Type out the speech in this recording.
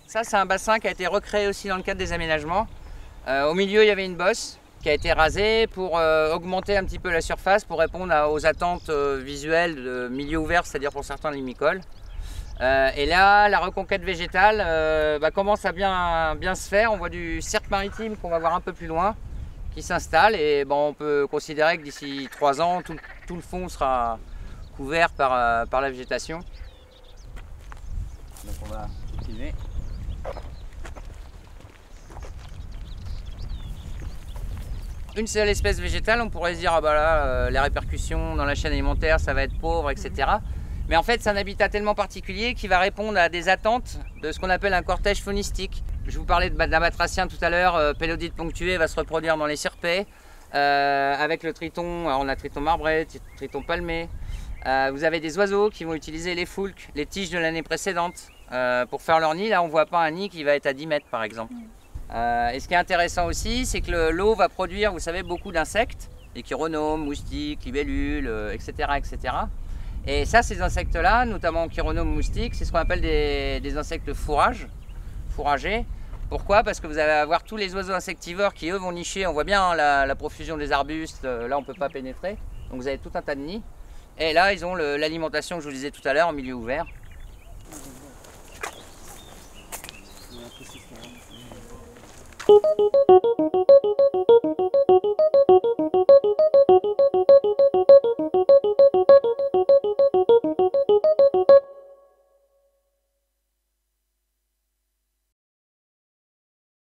Ça, c'est un bassin qui a été recréé aussi dans le cadre des aménagements. Au milieu, il y avait une bosse qui a été rasée pour augmenter un petit peu la surface, pour répondre aux attentes visuelles de milieu ouvert, c'est-à-dire pour certains limicoles. Et là, la reconquête végétale commence à bien se faire. On voit du cercle maritime qu'on va voir un peu plus loin, qui s'installe. Et on peut considérer que d'ici 3 ans, tout le fond sera couvert par la végétation. Donc on va continuer. Une seule espèce végétale, on pourrait se dire les répercussions dans la chaîne alimentaire, ça va être pauvre, etc. Mais en fait, c'est un habitat tellement particulier qui va répondre à des attentes de ce qu'on appelle un cortège faunistique. Je vous parlais d'un batracien tout à l'heure, pélodite ponctué va se reproduire dans les serpets, avec le triton. Alors on a triton marbré, triton palmé. Vous avez des oiseaux qui vont utiliser les foulques, les tiges de l'année précédente pour faire leur nid. Là, on ne voit pas un nid qui va être à 10 mètres par exemple. Et ce qui est intéressant aussi, c'est que l'eau va produire, vous savez, beaucoup d'insectes, les chironomes, moustiques, libellules, etc., etc. Et ça, ces insectes-là, notamment chironomes, moustiques, c'est ce qu'on appelle des insectes fourragers. Pourquoi? Parce que vous allez avoir tous les oiseaux insectivores qui, eux, vont nicher. On voit bien la profusion des arbustes, là, on ne peut pas pénétrer. Donc vous avez tout un tas de nids. Et là, ils ont l'alimentation que je vous disais tout à l'heure en milieu ouvert.